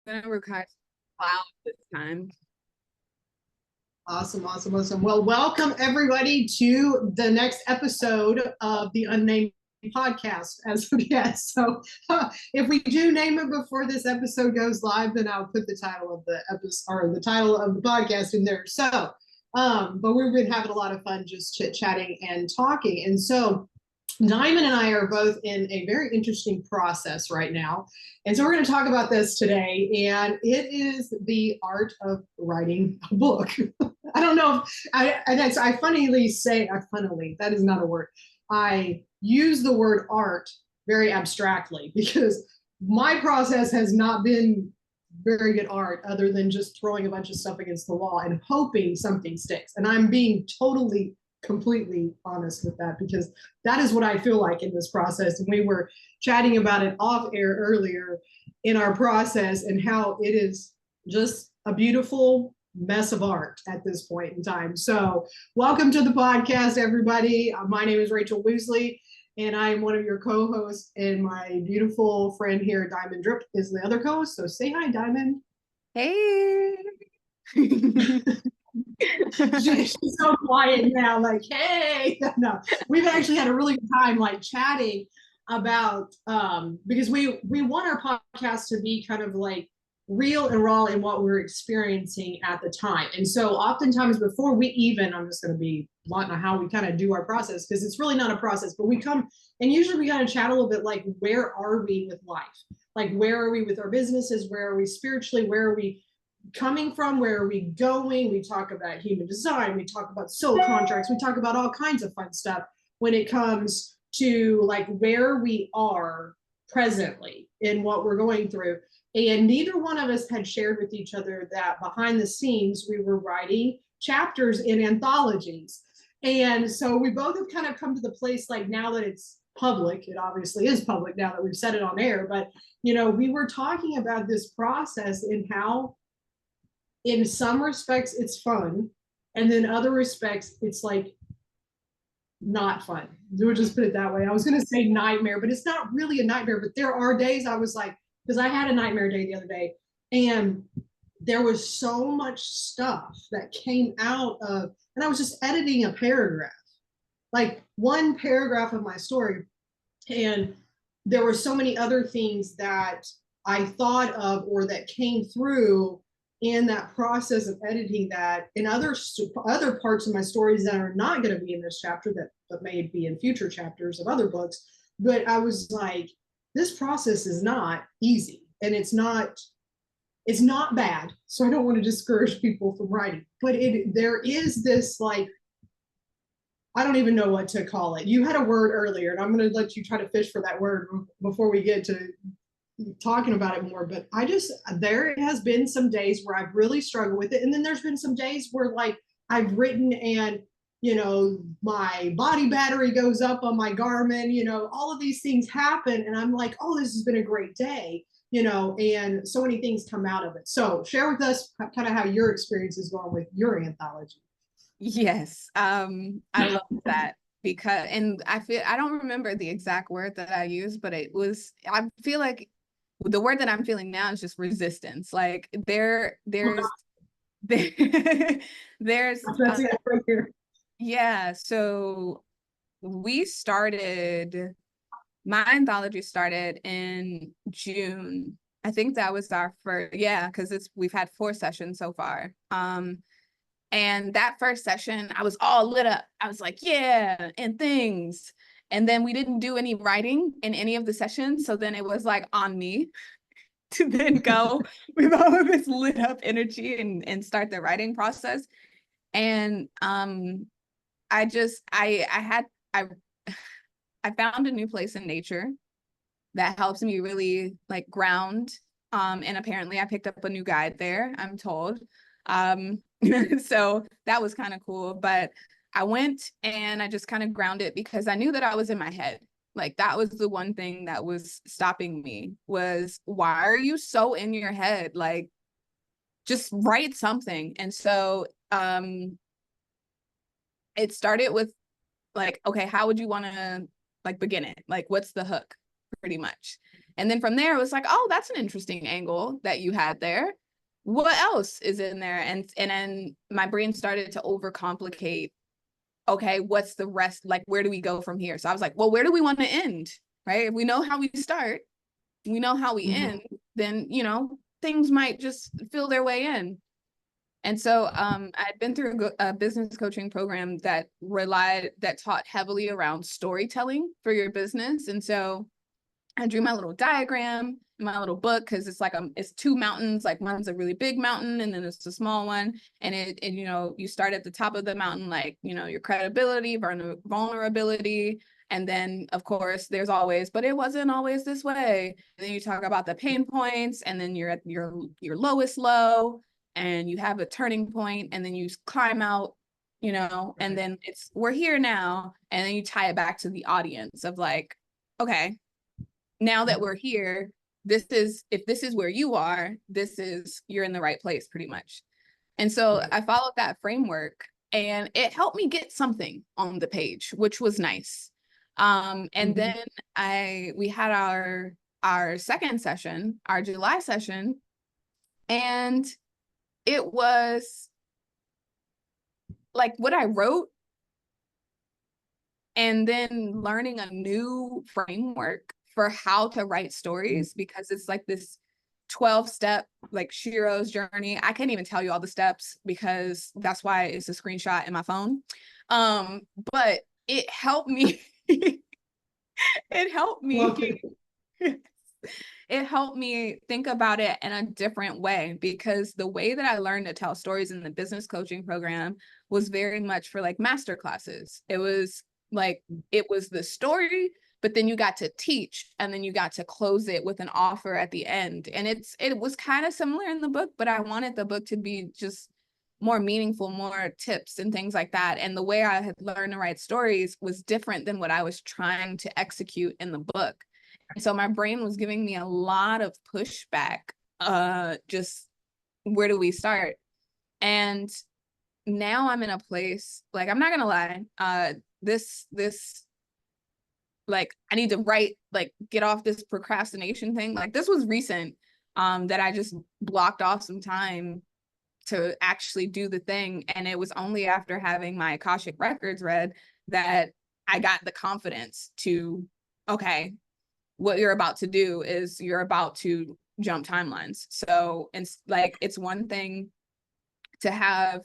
gonna record loud this time. Awesome. Well, welcome everybody to the next episode of the Unnamed Podcast as of yet. So if we do name it before this episode goes live, then I'll put the title of the episode or the title of the podcast in there. So, but we've been having a lot of fun just chit-chatting and talking. And so Diamond and I are both in a very interesting process right now. And so we're going to talk about this today. And it is the art of writing a book. I don't know if I funnily say, that is not a word. I use the word art very abstractly because my process has not been very good art other than just throwing a bunch of stuff against the wall and hoping something sticks. And I'm being completely honest with that because that is what I feel like in this process. And we were chatting about it off air earlier in our process and how it is just a beautiful mess of art at this point in time. So welcome to the podcast, everybody. My name is Rachael Woosley, and I am one of your co-hosts, and my beautiful friend here, Diamond Drip, is the other co-host. So say hi, Diamond. Hey. She's so quiet now, like, hey. No, we've actually had a really good time like chatting about because we want our podcast to be kind of like real and raw in what we're experiencing at the time. And so oftentimes before we even, I'm just going to be blunt on how we kind of do our process, because it's really not a process, but we come and usually we kind of chat a little bit like, where are we with life? Like, where are we with our businesses? Where are we spiritually? Where are we coming from? Where are we going? We talk about human design. We talk about soul contracts. We talk about all kinds of fun stuff when it comes to like where we are presently in what we're going through. And neither one of us had shared with each other that behind the scenes, we were writing chapters in anthologies. And so we both have kind of come to the place like now that it's public, it obviously is public now that we've said it on air, but you know, we were talking about this process and how in some respects it's fun, and then other respects it's like not fun. We'll just put it that way. I was going to say nightmare, but it's not really a nightmare. But there are days I was like, because I had a nightmare day the other day, and there was so much stuff that came out of, and I was just editing a paragraph, like one paragraph of my story, and there were so many other things that I thought of or that came through in that process of editing that in other parts of my stories that are not going to be in this chapter that may be in future chapters of other books. But I was like, this process is not easy, and it's not bad. So I don't want to discourage people from writing, but there is this like, I don't even know what to call it. You had a word earlier, and I'm going to let you try to fish for that word before we get to talking about it more. But there has been some days where I've really struggled with it. And then there's been some days where like I've written and, you know, my body battery goes up on my Garmin, you know, all of these things happen. And I'm like, oh, this has been a great day, you know, and so many things come out of it. So share with us kind of how your experience is going with your anthology. Yes. I love that because, and I don't remember the exact word that I used, but I feel like the word that I'm feeling now is just resistance. Like there's right here. Yeah. So my anthology started in June. I think that was our first, because we've had 4 sessions so far. And that first session, I was all lit up. I was like, yeah, and things. And then we didn't do any writing in any of the sessions. So then it was like on me to then go with all of this lit up energy and start the writing process. And I found a new place in nature that helps me really like ground. And apparently I picked up a new guide there, I'm told. So that was kind of cool. But I went and I just kind of grounded because I knew that I was in my head. Like that was the one thing that was stopping me was, why are you so in your head? Like just write something. And so it started with like, okay, how would you want to like begin it? Like, what's the hook pretty much? And then from there, it was like, oh, that's an interesting angle that you had there. What else is in there? And then my brain started to overcomplicate. Okay, what's the rest? Like, where do we go from here? So I was like, well, where do we want to end? Right? If we know how we start, we know how we end, then, things might just feel their way in. And so I'd been through a business coaching program that taught heavily around storytelling for your business. And so I drew my little diagram in my little book, because it's two mountains, like one's a really big mountain and then it's a small one. And you start at the top of the mountain, like, your credibility, vulnerability. And then of course there's always, but it wasn't always this way. And then you talk about the pain points, and then you're at your lowest low, and you have a turning point, and then you climb out, and then we're here now. And then you tie it back to the audience of like, okay, now that we're here, if this is where you are, you're in the right place pretty much. And so I followed that framework, and it helped me get something on the page, which was nice. And then we had our second session, our July session, and it was like what I wrote, and then learning a new framework for how to write stories, because it's like this 12-step, like Shiro's journey. I can't even tell you all the steps, because that's why it's a screenshot in my phone. But it helped me. It helped me. It helped me think about it in a different way, because the way that I learned to tell stories in the business coaching program was very much for like master classes. It was the story, but then you got to teach, and then you got to close it with an offer at the end. And it was kind of similar in the book, but I wanted the book to be just more meaningful, more tips and things like that. And the way I had learned to write stories was different than what I was trying to execute in the book. And so my brain was giving me a lot of pushback, just where do we start? And now I'm in a place, like, I'm not gonna lie, this like, I need to write, like, get off this procrastination thing. Like, this was recent, that I just blocked off some time to actually do the thing. And it was only after having my Akashic records read that I got the confidence to, okay, what you're about to do is you're about to jump timelines. So it's one thing to have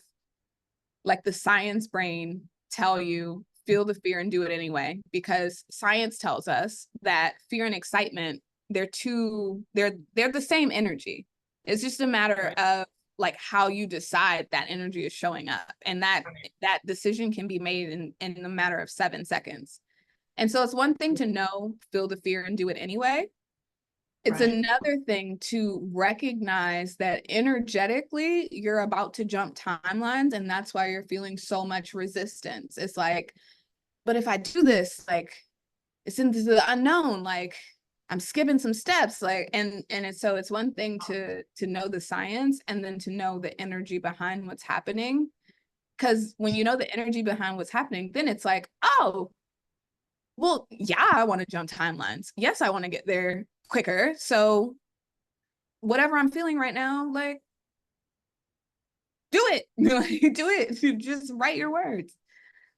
like the science brain tell you, feel the fear and do it anyway, because science tells us that fear and excitement, they're the same energy. It's just a matter of like how you decide that energy is showing up, and that decision can be made in a matter of 7 seconds. And so it's one thing to know, feel the fear and do it anyway. It's another thing to recognize that energetically you're about to jump timelines, and that's why you're feeling so much resistance. It's like, but if I do this, like, it's into the unknown, like I'm skipping some steps, like, so it's one thing to know the science, and then to know the energy behind what's happening. Because when you know the energy behind what's happening, then it's like, oh, well, yeah, I want to jump timelines. Yes, I want to get there quicker. So whatever I'm feeling right now, like, do it. Do it. Just write your words.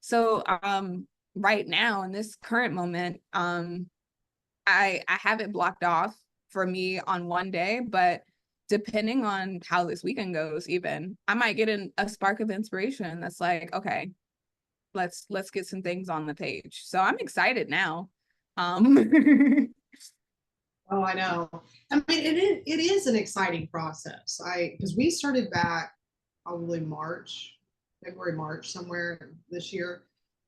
So right now in this current moment, I have it blocked off for me on one day, but depending on how this weekend goes, even I might get a spark of inspiration that's like, okay, let's get some things on the page. So I'm excited now. Oh, I know. I mean, it is an exciting process. Because we started back probably February, March, somewhere this year.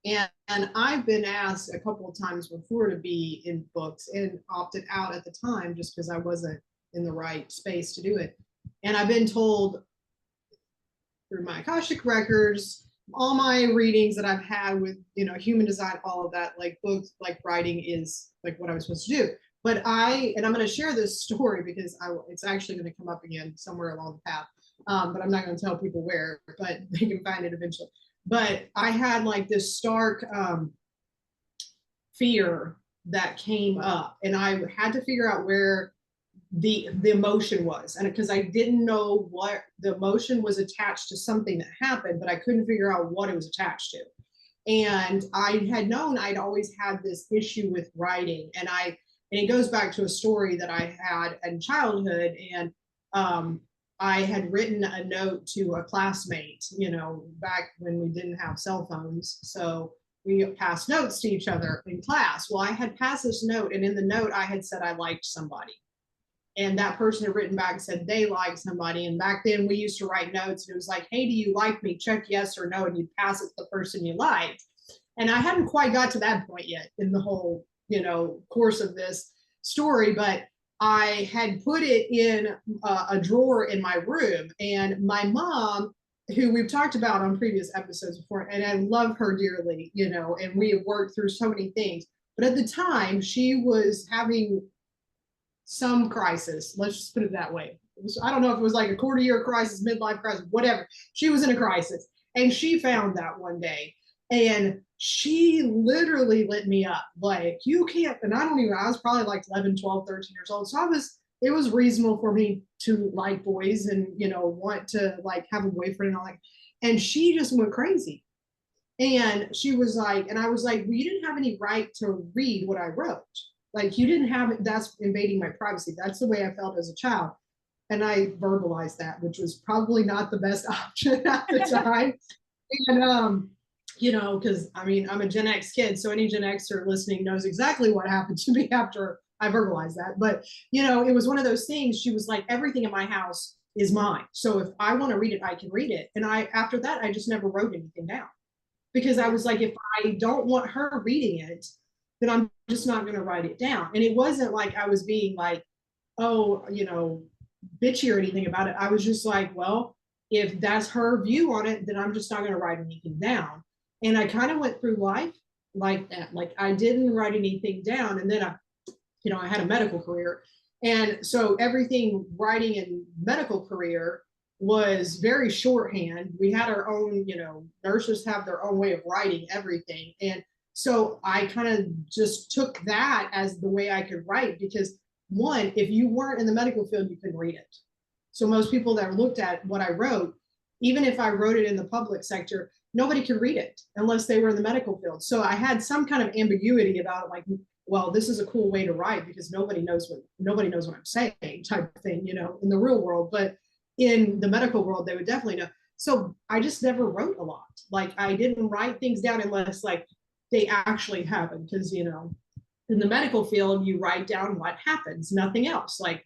And I've been asked a couple of times before to be in books, and opted out at the time just because I wasn't in the right space to do it. And I've been told through my Akashic records, all my readings that I've had with, human design, all of that, like books, like writing is like what I was supposed to do. But I'm going to share this story because it's actually going to come up again somewhere along the path. But I'm not going to tell people where, but they can find it eventually. But I had like this stark fear that came up, and I had to figure out where the emotion was, and because I didn't know what the emotion was attached to something that happened, but I couldn't figure out what it was attached to. And I had known I'd always had this issue with writing, and it goes back to a story that I had in childhood. And I had written a note to a classmate, back when we didn't have cell phones. So we passed notes to each other in class. Well, I had passed this note, and in the note I had said I liked somebody. And that person had written back and said they liked somebody. And back then we used to write notes, and it was like, hey, do you like me? Check yes or no, and you'd pass it to the person you liked. And I hadn't quite got to that point yet in the whole, course of this story, but I had put it in a drawer in my room. And my mom, who we've talked about on previous episodes before, and I love her dearly, and we have worked through so many things. But at the time, she was having some crisis. Let's just put it that way. I don't know if it was like a quarter year crisis, midlife crisis, whatever. She was in a crisis. And she found that one day. And she literally lit me up. Like, you can't, and I was probably like 11, 12, 13 years old. So it was reasonable for me to like boys and, want to like have a boyfriend and all that. And she just went crazy. And she was like, and I was like, well, you didn't have any right to read what I wrote. Like, you didn't have it. That's invading my privacy. That's the way I felt as a child. And I verbalized that, which was probably not the best option at the time. And, because I'm a Gen X kid, so any Gen Xer listening knows exactly what happened to me after I verbalized that. But, it was one of those things. She was like, everything in my house is mine. So if I want to read it, I can read it. And after that, I just never wrote anything down, because I was like, if I don't want her reading it, then I'm just not going to write it down. And it wasn't like I was being like, oh, bitchy or anything about it. I was just like, well, if that's her view on it, then I'm just not going to write anything down. And I kind of went through life like that. Like, I didn't write anything down. And then I had a medical career. And so everything writing in medical career was very shorthand. We had our own, nurses have their own way of writing everything. And so I kind of just took that as the way I could write, because one, if you weren't in the medical field, you couldn't read it. So most people that looked at what I wrote, even if I wrote it in the public sector, nobody could read it unless they were in the medical field. So I had some kind of ambiguity about it, like, well, this is a cool way to write because nobody knows what I'm saying, type of thing, in the real world. But in the medical world, they would definitely know. So I just never wrote a lot. Like, I didn't write things down unless like they actually happened, because in the medical field, you write down what happens, nothing else. Like,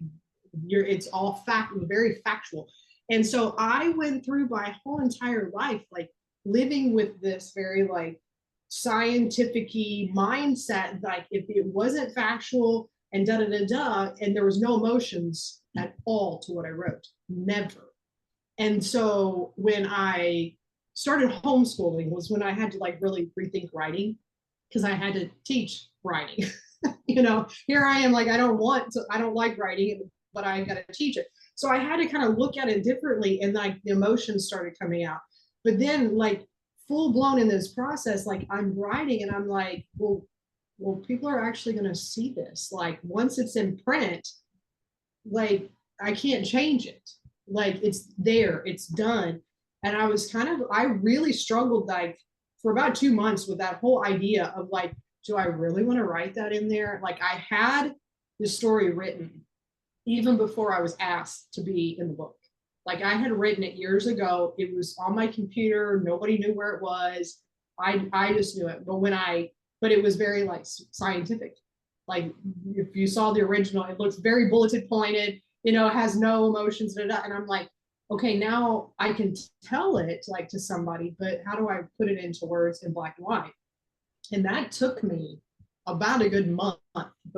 it's all very factual. And so I went through my whole entire life like living with this very like scientific-y mindset. Like, if it wasn't factual and and there was no emotions at all to what I wrote, never. And so when I started homeschooling was when I had to like really rethink writing, because I had to teach writing. Here I am, like, I don't like writing, but I got to teach it. So I had to kind of look at it differently, and like the emotions started coming out. But then like full blown in this process, like I'm writing and I'm like, well, people are actually going to see this. Like, once it's in print, like I can't change it. Like, it's there, it's done. And I really struggled like for about 2 months with that whole idea of like, do I really want to write that in there? Like, I had the story written even before I was asked to be in the book. Like, I had written it years ago. It was on my computer. Nobody knew where it was. I just knew it. But it was very like scientific. Like, if you saw the original, it looks very bulleted pointed, it has no emotions. And I'm like, okay, now I can tell it like to somebody, but how do I put it into words in black and white? And that took me about a good month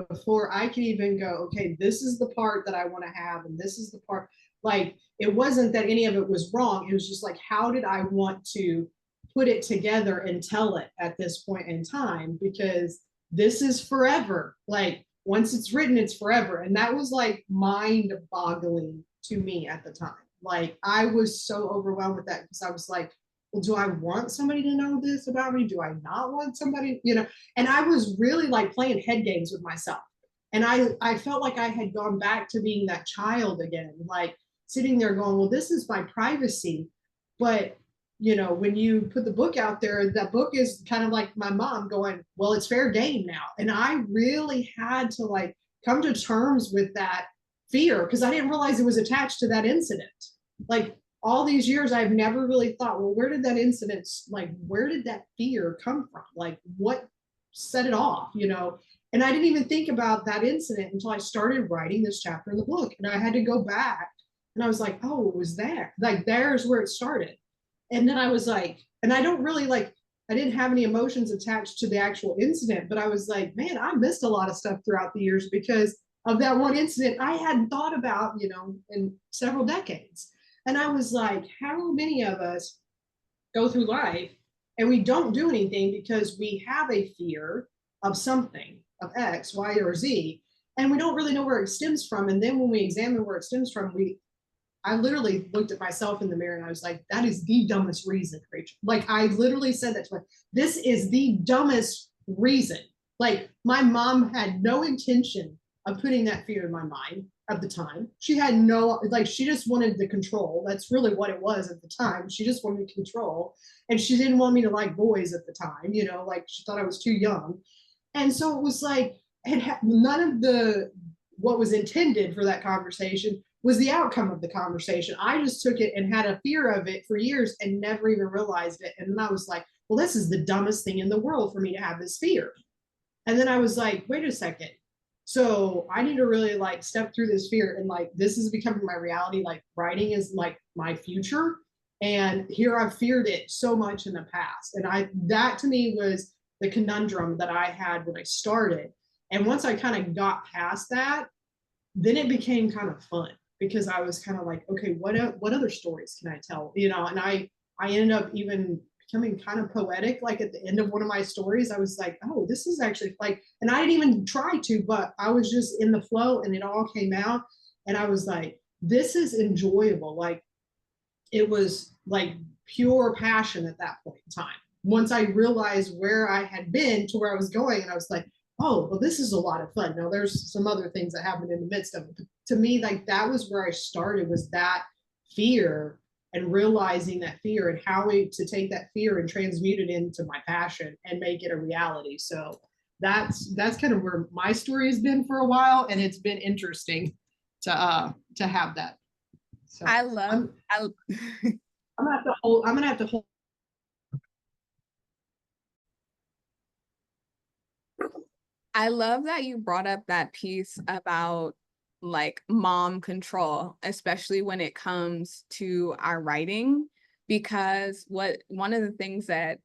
before I could even go, okay, this is the part that I want to have, and this is the part. Like, it wasn't that any of it was wrong. It was just like, how did I want to put it together and tell it at this point in time? Because this is forever. Like, once it's written, it's forever. And that was like mind boggling to me at the time. Like, I was so overwhelmed with that, because I was like, well, do I want somebody to know this about me? Do I not want somebody, and I was really like playing head games with myself. And I felt like I had gone back to being that child again, like sitting there going, well, this is my privacy. But when you put the book out there, that book is kind of like my mom going, well, it's fair game now. And I really had to like come to terms with that fear, because I didn't realize it was attached to that incident. Like all these years, I've never really thought, well, where did that incident, like, where did that fear come from? Like, what set it off, And I didn't even think about that incident until I started writing this chapter in the book. And I had to go back and I was like, oh, it was there. Like, there's where it started. And then I was like, and I don't really like, I didn't have any emotions attached to the actual incident, but I was like, man, I missed a lot of stuff throughout the years because of that one incident I hadn't thought about, in several decades. And I was like, how many of us go through life and we don't do anything because we have a fear of something, of X, Y, or Z, and we don't really know where it stems from. And then when we examine where it stems from, I literally looked at myself in the mirror and I was like, that is the dumbest reason, Rachel. Like, I literally said that to her. This is the dumbest reason. Like, my mom had no intention of putting that fear in my mind at the time. She had no, like, she just wanted the control. That's really what it was at the time. She just wanted control. And she didn't want me to like boys at the time, like she thought I was too young. And so it was like, none of what was intended for that conversation was the outcome of the conversation. I just took it and had a fear of it for years and never even realized it. And then I was like, well, this is the dumbest thing in the world for me to have this fear. And then I was like, wait a second. So I need to really like step through this fear, and like, this is becoming my reality. Like, writing is like my future. And here I've feared it so much in the past. And that to me was the conundrum that I had when I started. And once I kind of got past that, then it became kind of fun, because I was kind of like, okay, what other stories can I tell? And I ended up even becoming kind of poetic. Like at the end of one of my stories, I was like, oh, this is actually like, and I didn't even try to, but I was just in the flow and it all came out. And I was like, this is enjoyable. Like, it was like pure passion at that point in time. Once I realized where I had been to where I was going, and I was like, oh, well, this is a lot of fun. Now there's some other things that happened in the midst of it. But to me, like, that was where I started, was that fear, and realizing that fear and how to take that fear and transmute it into my passion and make it a reality. So that's kind of where my story has been for a while, and it's been interesting to have that. So I love. I'm gonna have to hold. I love that you brought up that piece about like mom control, especially when it comes to our writing, because one of the things that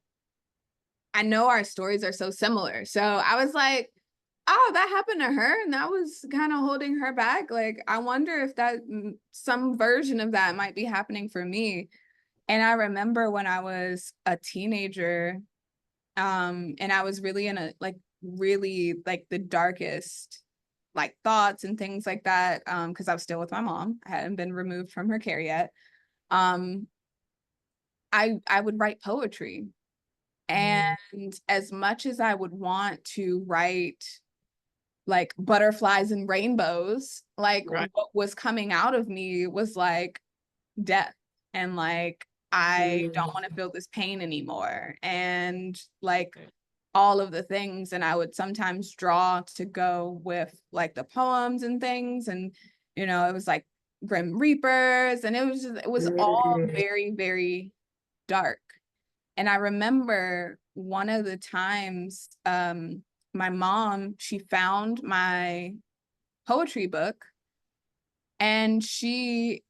I know, our stories are so similar. So I was like, oh, that happened to her and that was kind of holding her back. Like, I wonder if that some version of that might be happening for me. And I remember when I was a teenager, and I was really in a really like the darkest like thoughts and things like that, because I was still with my mom. I hadn't been removed from her care yet. I would write poetry, and as much as I would want to write like butterflies and rainbows, like Right. what was coming out of me was like death, and like, I don't want to feel this pain anymore, and like all of the things. And I would sometimes draw to go with like the poems and things, and it was like Grim Reapers, and it was all very, very dark. And I remember one of the times, my mom, she found my poetry book, and she,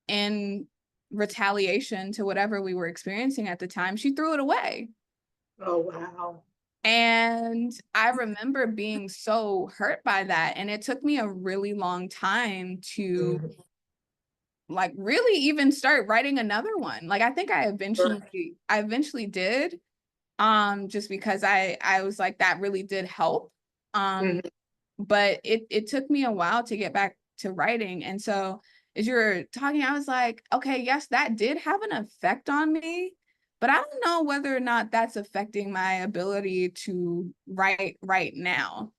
in retaliation to whatever we were experiencing at the time, she threw it away. Oh, wow. And I remember being so hurt by that. And it took me a really long time to like really even start writing another one. Like, I think I eventually did, just because I was like, that really did help. But it took me a while to get back to writing. And so as you were talking, I was like, okay, yes, that did have an effect on me, but I don't know whether or not that's affecting my ability to write right now.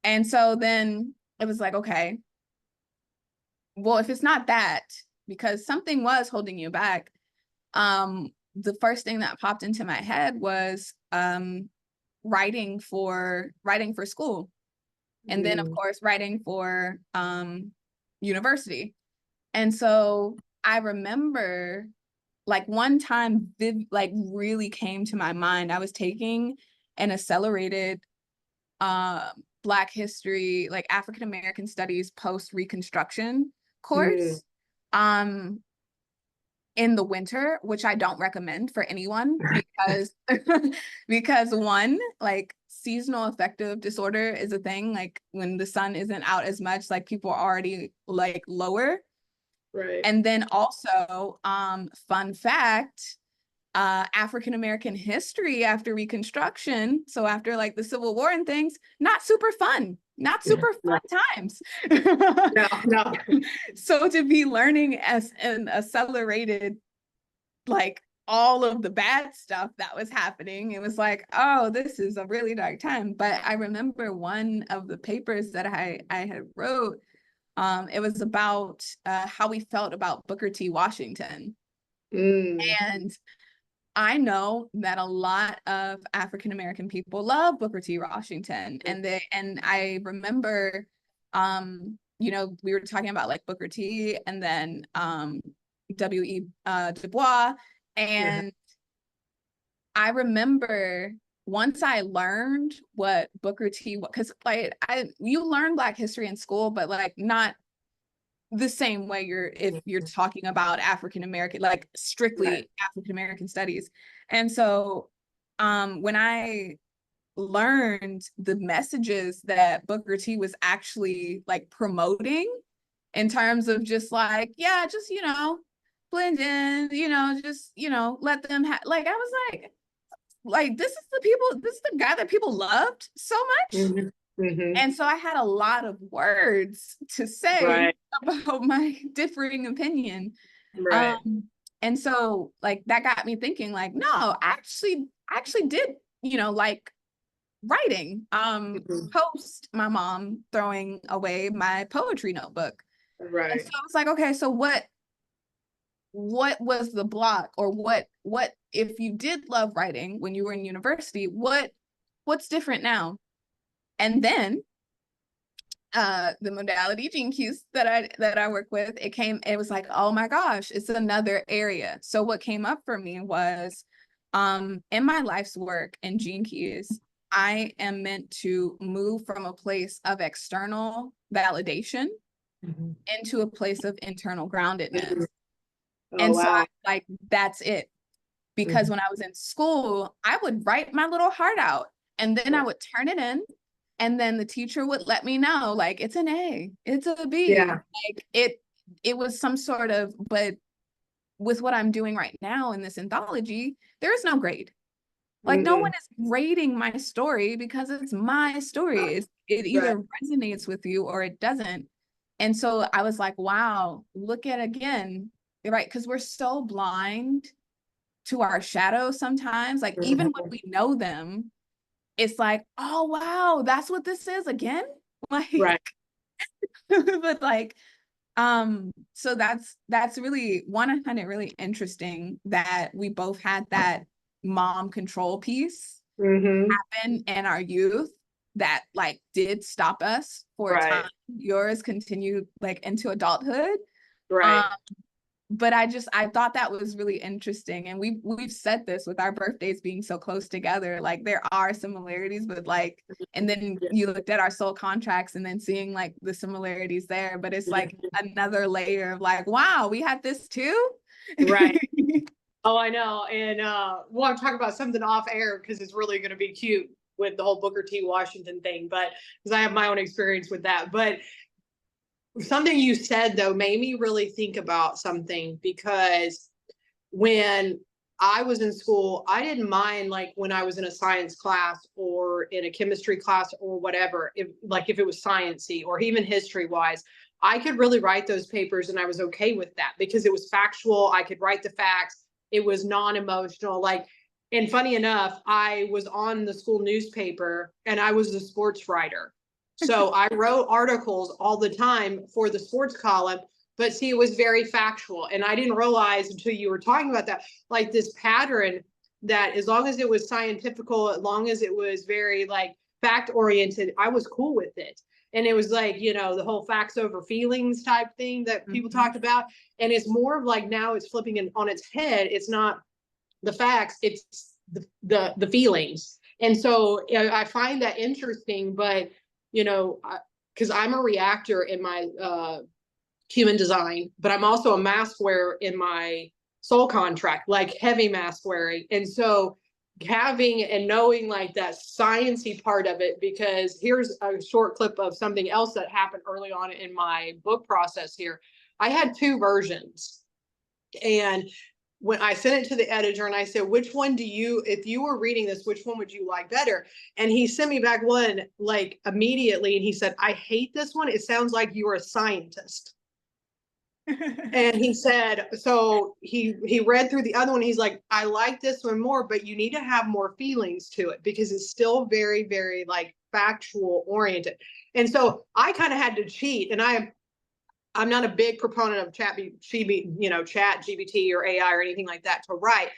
And so then it was like, okay, well, if it's not that, because something was holding you back, the first thing that popped into my head was writing for school. And then of course writing for university. And so I remember like one time like really came to my mind. I was taking an accelerated Black history, like African American studies post Reconstruction course in the winter, which I don't recommend for anyone because because one, like seasonal affective disorder is a thing. Like when the sun isn't out as much, like people are already like lower. Right. And then also, fun fact, African American history after Reconstruction, so after like the Civil War and things, not super fun times. No. So to be learning as an accelerated, like all of the bad stuff that was happening, it was like, oh, this is a really dark time. But I remember one of the papers that I had wrote, it was about how we felt about Booker T. Washington. And I know that a lot of African American people love Booker T. Washington, and I remember, you know, we were talking about like Booker T. and then W.E. Du Bois, and I remember once I learned what Booker T. because like you learn Black history in school, but like not the same way if you're talking about African American, like strictly African American studies. And so when I learned the messages that Booker T was actually like promoting in terms of just like, yeah, just, you know, blend in, you know, just, you know, let them have, like, I was like, this is the guy that people loved so much. And so I had a lot of words to say about my differing opinion. And so like that got me thinking like, no, I actually did, you know, like writing, post my mom throwing away my poetry notebook. And so I was like, okay, so what was the block, or what if you did love writing when you were in university, what's different now? And then the modality Gene Keys that I work with, it was like, oh my gosh, it's another area. So what came up for me was in my life's work in Gene Keys, I am meant to move from a place of external validation into a place of internal groundedness. And so I, like, that's it. Because when I was in school, I would write my little heart out and then I would turn it in, and then the teacher would let me know, like, it's an A, it's a B. Like it was some sort of, but with what I'm doing right now in this anthology, there is no grade. Like no one is grading my story because it's my story. It either resonates with you or it doesn't. And so I was like, wow, look at again, right? Because we're so blind to our shadows sometimes. Like even when we know them, it's like, oh wow, that's what this is again. Like, but like, so that's really one. I find it really interesting that we both had that mom control piece happen in our youth that like did stop us for a time. Yours continued like into adulthood. But I thought that was really interesting. And we've said this with our birthdays being so close together, like there are similarities, but like, and then you looked at our soul contracts and then seeing like the similarities there, but it's like another layer of like, wow, we had this too. Oh, I know. And we'll have to talk about something off air because it's really going to be cute with the whole Booker T. Washington thing, but because I have my own experience with that. But something you said, though, made me really think about something, because when I was in school, I didn't mind like when I was in a science class or in a chemistry class or whatever, if it was sciencey or even history wise, I could really write those papers and I was okay with that because it was factual. I could write the facts it was non-emotional. Like, and funny enough, I was on the school newspaper and I was the sports writer. So I wrote articles all the time for the sports column, but see, it was very factual. And I didn't realize until you were talking about that, like this pattern that as long as it was scientifical, as long as it was very like fact oriented, I was cool with it. And it was like, you know, the whole facts over feelings type thing that people talked about. And it's more of like now it's flipping it on its head. It's not the facts, it's the feelings. And so I find that interesting, but you know, because I'm a reactor in my human design, but I'm also a mask wearer in my soul contract, like heavy mask wearing. And so having and knowing like that sciencey part of it, because here's a short clip of something else that happened early on in my book process here. I had 2 versions. And when I sent it to the editor and I said, which one do you, if you were reading this, which one would you like better? And he sent me back one like immediately. And he said, I hate this one. It sounds like you're a scientist. And he said, so he read through the other one. He's like, I like this one more, but you need to have more feelings to it because it's still very, very like factual oriented. And so I kind of had to cheat. And I'm not a big proponent of chat GPT or AI or anything like that to write,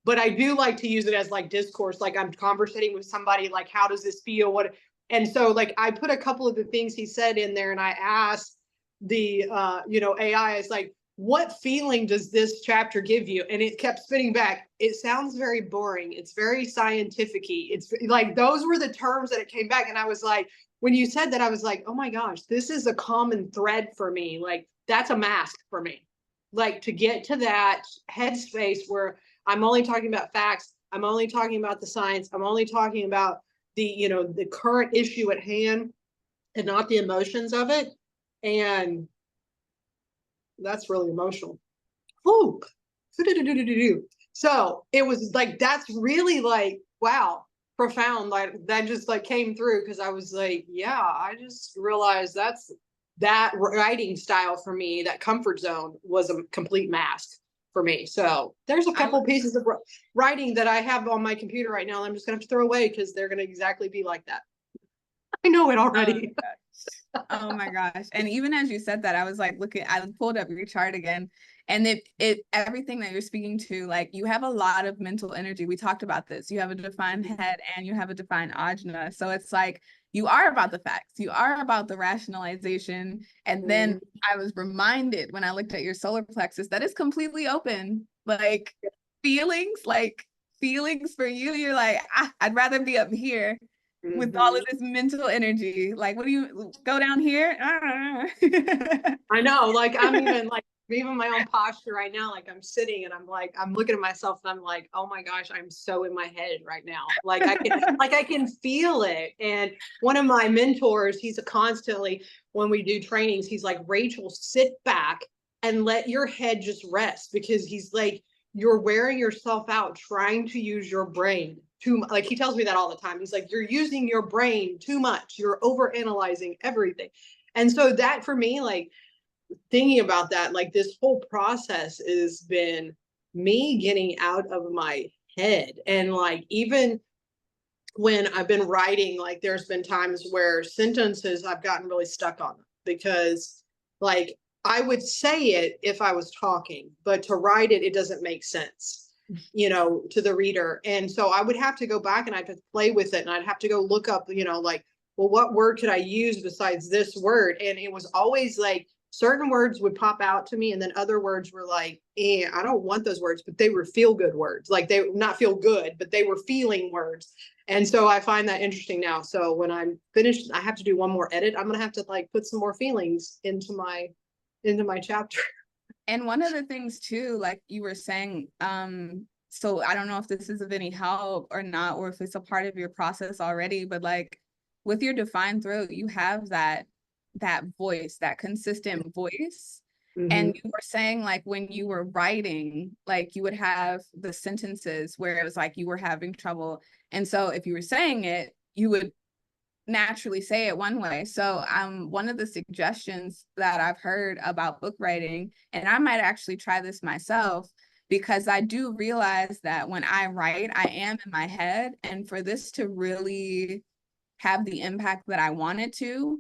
but I do like to use it as like discourse, like I'm conversating with somebody, like, how does this feel? What? And so like I put a couple of the things he said in there and I asked the AI is like, what feeling does this chapter give you? And it kept spitting back, it sounds very boring, it's very scientific-y. It's like those were the terms that it came back. And I was like, when you said that, I was like, oh my gosh, this is a common thread for me. Like that's a mask for me. Like to get to that headspace where I'm only talking about facts, I'm only talking about the science, I'm only talking about the current issue at hand and not the emotions of it. And that's really emotional. Ooh. So it was like, that's really like, wow, profound. Like that just like came through because I was like, yeah, I just realized that writing style for me, that comfort zone was a complete mask for me. So there's a couple pieces of writing that I have on my computer right now. I'm just gonna have to throw away because they're gonna exactly be like that. I know it already. Oh my gosh. And even as you said that, I was like, I pulled up your chart again. And it everything that you're speaking to, like you have a lot of mental energy. We talked about this. You have a defined head and you have a defined ajna. So it's like you are about the facts, you are about the rationalization. And then I was reminded when I looked at your solar plexus that it's completely open. Like feelings for you, you're like, I'd rather be up here with all of this mental energy. Like, what do you go down here? I know, like I'm even my own posture right now, like I'm sitting and I'm looking at myself and I'm like, oh my gosh, I'm so in my head right now. Like I can feel it. And one of my mentors, he's constantly, when we do trainings, he's like, Rachael, sit back and let your head just rest, because he's like, you're wearing yourself out trying to use your brain too much. Like he tells me that all the time. He's like, you're using your brain too much. You're over analyzing everything. And so that for me, like thinking about that, like this whole process has been me getting out of my head. And like, even when I've been writing, like there's been times where sentences I've gotten really stuck on them because like I would say it if I was talking, but to write it, it doesn't make sense, to the reader. And so I would have to go back and I'd have to play with it and I'd have to go look up, like, well, what word could I use besides this word? And it was always like certain words would pop out to me and then other words were like, I don't want those words, but they were feel good words. Like they not feel good, but they were feeling words. And so I find that interesting now. So when I'm finished, I have to do one more edit. I'm going to have to like put some more feelings into my chapter. And one of the things too, like you were saying, so I don't know if this is of any help or not, or if it's a part of your process already, but like with your defined throat, you have that voice, that consistent voice. And you were saying like when you were writing, like you would have the sentences where it was like you were having trouble. And so if you were saying it, you would naturally say it one way. So one of the suggestions that I've heard about book writing, and I might actually try this myself, because I do realize that when I write, I am in my head. And for this to really have the impact that I want it to,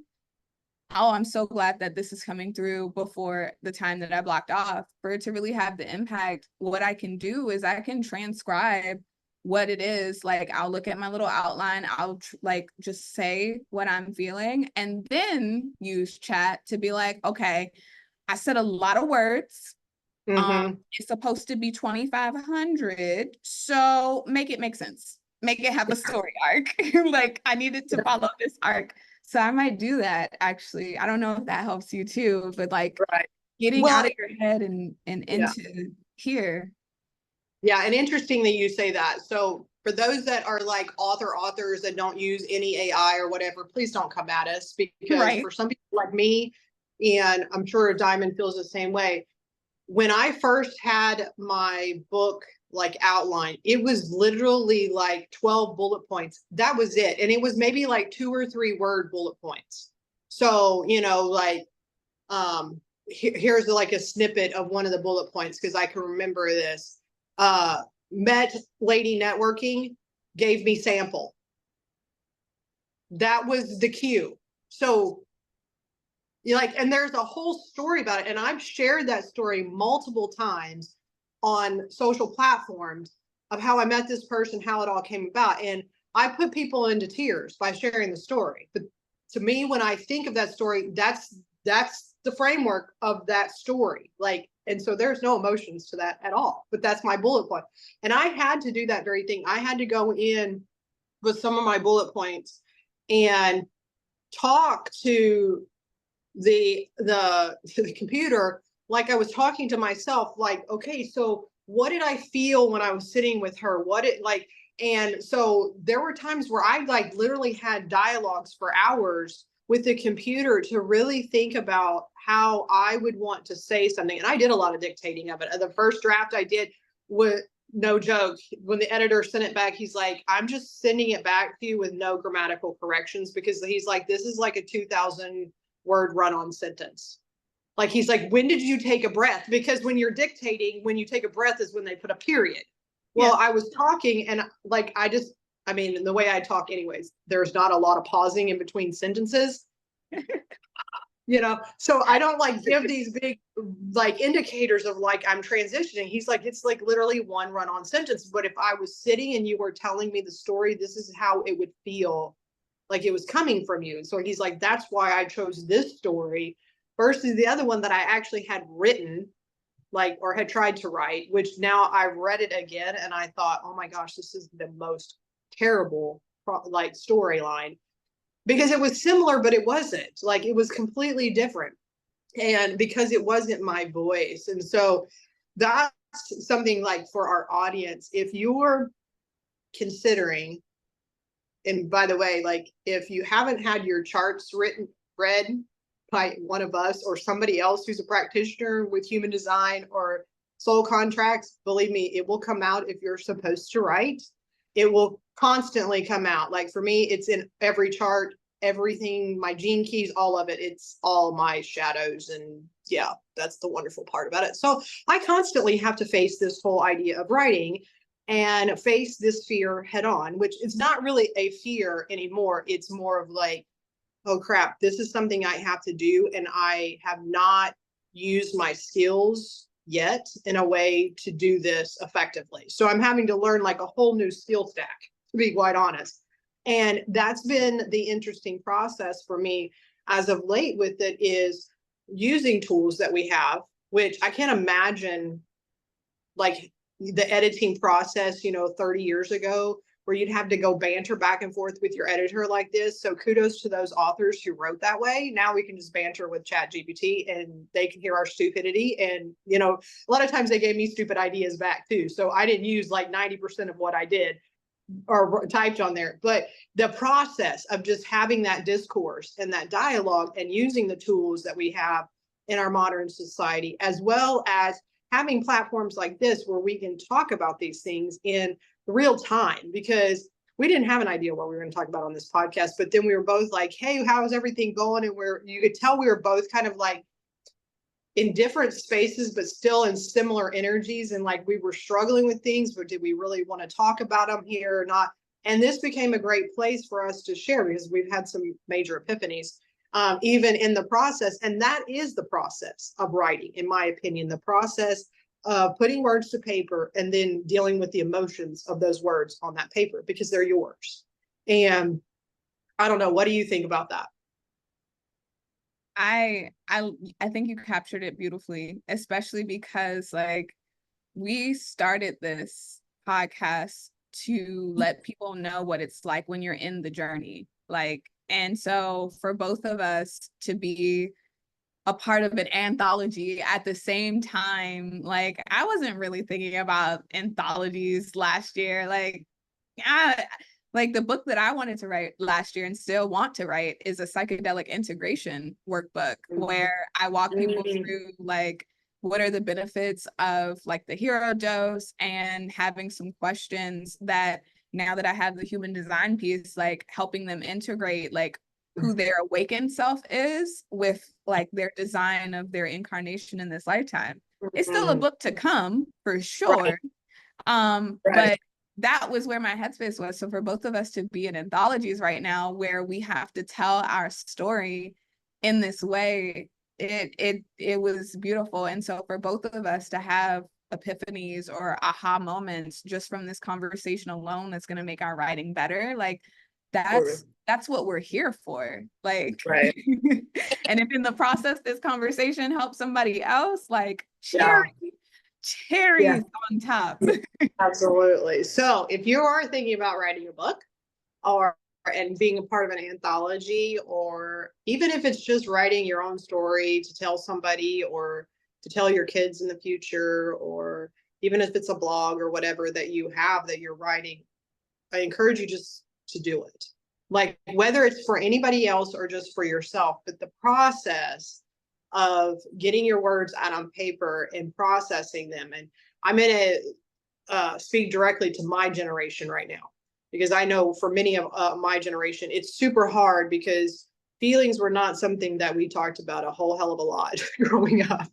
oh, I'm so glad that this is coming through before the time that I blocked off. For it to really have the impact, what I can do is I can transcribe what it is. Like, I'll look at my little outline, I'll like just say what I'm feeling, and then use chat to be like, okay, I said a lot of words. It's supposed to be 2,500, so make it make sense. Make it have a story arc. Like, I needed to follow this arc. So I might do that, actually. I don't know if that helps you too, but like getting out of your head and into here. Yeah, and interesting that you say that. So for those that are like authors that don't use any AI or whatever, please don't come at us, because for some people like me, and I'm sure Diamond feels the same way, when I first had my book like outline, it was literally like 12 bullet points. That was it. And it was maybe like 2 or 3 word bullet points. So, you know, like, here's like a snippet of one of the bullet points, because I can remember this. Met lady networking, gave me sample. That was the cue. So like, and there's a whole story about it. And I've shared that story multiple times on social platforms of how I met this person, how it all came about. And I put people into tears by sharing the story. But to me, when I think of that story, that's the framework of that story. Like, and so there's no emotions to that at all, but that's my bullet point. And I had to do that very thing. I had to go in with some of my bullet points and talk to the computer like I was talking to myself, like, okay, so what did I feel when I was sitting with her? What it like, and so there were times where I like literally had dialogues for hours with the computer to really think about how I would want to say something. And I did a lot of dictating of it. The first draft I did, with no joke, when the editor sent it back, he's like, I'm just sending it back to you with no grammatical corrections, because he's like, this is like a 2,000 word run-on sentence. Like, he's like, when did you take a breath? Because when you're dictating, when you take a breath is when they put a period. Well, I was talking and like, I mean, the way I talk anyways, there's not a lot of pausing in between sentences, you know? So I don't like give these big like indicators of like, I'm transitioning. He's like, it's like literally one run-on sentence. But if I was sitting and you were telling me the story, this is how it would feel like it was coming from you. And so he's like, that's why I chose this story versus the other one that I actually had written, like, or had tried to write, which now I've read it again. And I thought, oh my gosh, this is the most terrible, like, storyline, because it was similar, but it wasn't. Like, it was completely different. And because it wasn't my voice. And so that's something like for our audience, if you're considering, and by the way, like, if you haven't had your charts read by one of us or somebody else who's a practitioner with human design or soul contracts, believe me, it will come out if you're supposed to write. It will constantly come out. Like, for me, it's in every chart, everything, my gene keys, all of it. It's all my shadows. And yeah, that's the wonderful part about it. So I constantly have to face this whole idea of writing and face this fear head on, which is not really a fear anymore. It's more of like, oh crap, this is something I have to do. And I have not used my skills yet in a way to do this effectively. So I'm having to learn like a whole new skill stack, to be quite honest. And that's been the interesting process for me as of late with it, is using tools that we have, which I can't imagine like the editing process, 30 years ago, where you'd have to go banter back and forth with your editor like this. So kudos to those authors who wrote that way. Now we can just banter with Chat GPT and they can hear our stupidity. And, a lot of times they gave me stupid ideas back too. So I didn't use like 90% of what I did or typed on there. But the process of just having that discourse and that dialogue and using the tools that we have in our modern society, as well as having platforms like this where we can talk about these things in real time, because we didn't have an idea what we were going to talk about on this podcast, but then we were both like, hey, how is everything going? And you could tell we were both kind of like in different spaces, but still in similar energies. And like we were struggling with things, but did we really want to talk about them here or not? And this became a great place for us to share because we've had some major epiphanies, even in the process. And that is the process of writing, in my opinion, the process of putting words to paper and then dealing with the emotions of those words on that paper because they're yours. And I don't know, what do you think about that? I think you captured it beautifully, especially because like we started this podcast to let people know what it's like when you're in the journey. Like, and so for both of us to be a part of an anthology at the same time, like I wasn't really thinking about anthologies last year. Like the book that I wanted to write last year and still want to write is a psychedelic integration workbook where I walk people through like what are the benefits of like the hero dose and having some questions that now that I have the human design piece, like helping them integrate like who their awakened self is with like their design of their incarnation in this lifetime. It's still a book to come for sure. But that was where my headspace was. So for both of us to be in anthologies right now where we have to tell our story in this way, it was beautiful. And so for both of us to have epiphanies or aha moments just from this conversation alone that's going to make our writing better, like that's what we're here for. Like, and if in the process this conversation helps somebody else, like cherries on top. Absolutely. So if you are thinking about writing a book and being a part of an anthology, or even if it's just writing your own story to tell somebody or to tell your kids in the future, or even if it's a blog or whatever that you have that you're writing, I encourage you just to do it. Like whether it's for anybody else or just for yourself, but the process of getting your words out on paper and processing them. And I'm going to speak directly to my generation right now, because I know for many of my generation, it's super hard because feelings were not something that we talked about a whole hell of a lot growing up.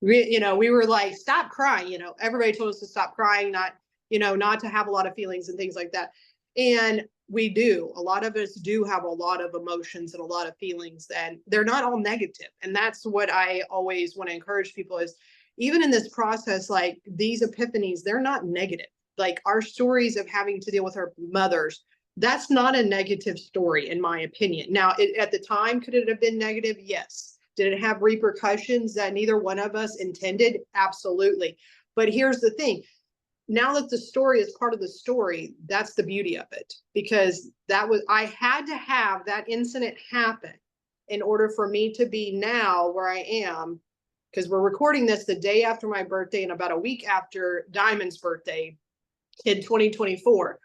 We were like, stop crying, everybody told us to stop crying, not to have a lot of feelings and things like that. And a lot of us do have a lot of emotions and a lot of feelings, and they're not all negative. And that's what I always want to encourage people is, even in this process, like these epiphanies, they're not negative. Like our stories of having to deal with our mothers, that's not a negative story, in my opinion. Now, at the time, could it have been negative? Yes. Did it have repercussions that neither one of us intended? Absolutely. But here's the thing. Now that the story is part of the story, that's the beauty of it, because I had to have that incident happen in order for me to be now where I am, because we're recording this the day after my birthday and about a week after Diamond's birthday in 2024.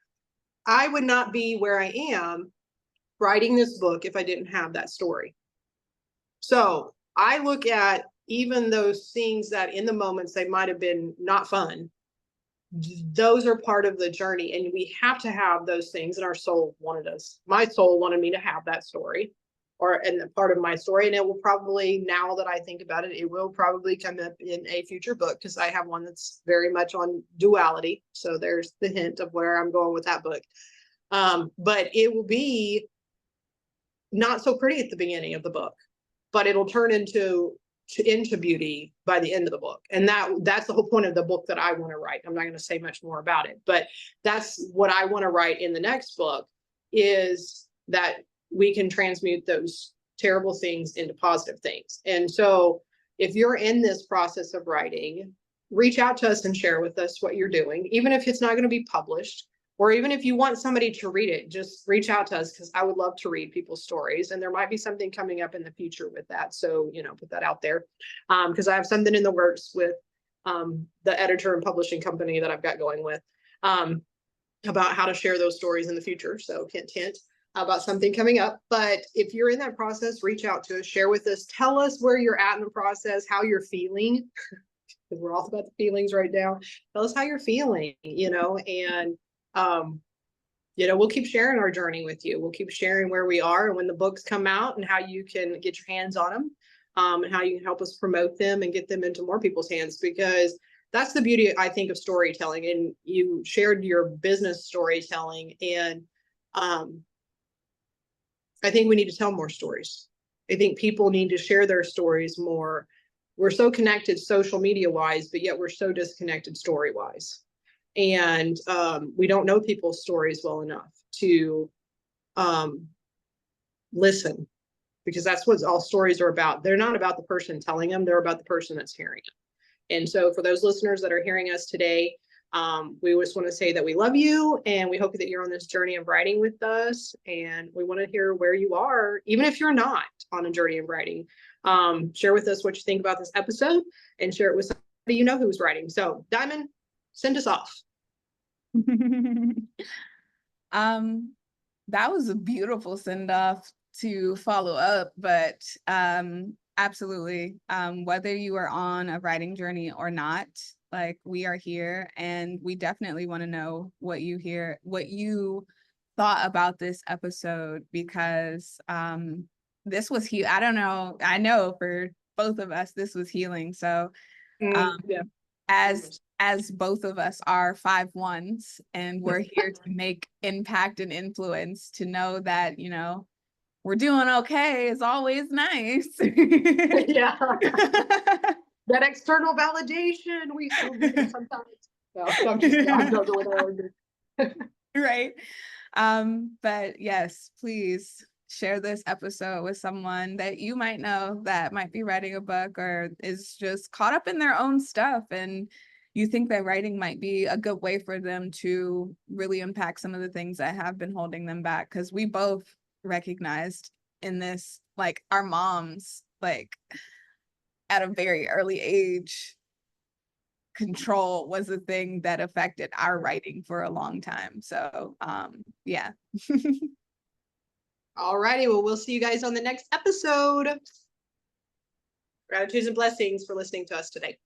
I would not be where I am writing this book if I didn't have that story. So I look at even those things that in the moments they might have been not fun, those are part of the journey, and we have to have those things. And our soul my soul wanted me to have that story, and part of my story. And it will probably, now that I think about it, it will probably come up in a future book, because I have one that's very much on duality. So there's the hint of where I'm going with that book. But it will be not so pretty at the beginning of the book, but it'll turn into beauty by the end of the book. And that's the whole point of the book that I want to write. I'm not going to say much more about it, but that's what I want to write in the next book, is that we can transmute those terrible things into positive things. And so if you're in this process of writing, reach out to us and share with us what you're doing, even if it's not going to be published, or even if you want somebody to read it, just reach out to us, because I would love to read people's stories. And there might be something coming up in the future with that. So, put that out there, because I have something in the works with the editor and publishing company that I've got going with, about how to share those stories in the future. So hint, hint about something coming up. But if you're in that process, reach out to us, share with us, tell us where you're at in the process, how you're feeling, because we're all about the feelings right now. Tell us how you're feeling, and we'll keep sharing our journey with you. We'll keep sharing where we are and when the books come out and how you can get your hands on them. and how you can help us promote them and get them into more people's hands, because that's the beauty, I think, of storytelling. And you shared your business storytelling, and I think we need to tell more stories. I think people need to share their stories more. We're so connected social media wise, but yet we're so disconnected story wise. And we don't know people's stories well enough to listen, because that's what all stories are about. They're not about the person telling them, they're about the person that's hearing them. And so for those listeners that are hearing us today, we just want to say that we love you, and we hope that you're on this journey of writing with us. And we want to hear where you are, even if you're not on a journey of writing. Share with us what you think about this episode, and share it with somebody you know who's writing. So Diamond, send us off. That was a beautiful send off to follow up, but absolutely, whether you are on a writing journey or not, like, we are here, and we definitely want to know what you thought about this episode, because this was I don't know, I know for both of us this was healing. So Yeah. as both of us are 5/1s, and we're here to make impact and influence, to know that, you know, we're doing okay is always nice. Yeah. That external validation we still need sometimes. No, I'm joking with her. Right. But yes, please share this episode with someone that you might know that might be writing a book, or is just caught up in their own stuff, and you think that writing might be a good way for them to really impact some of the things that have been holding them back. Because we both recognized in this, like, our moms, like, at a very early age, control was a thing that affected our writing for a long time. So yeah. All righty, well, we'll see you guys on the next episode. Gratitudes and blessings for listening to us today.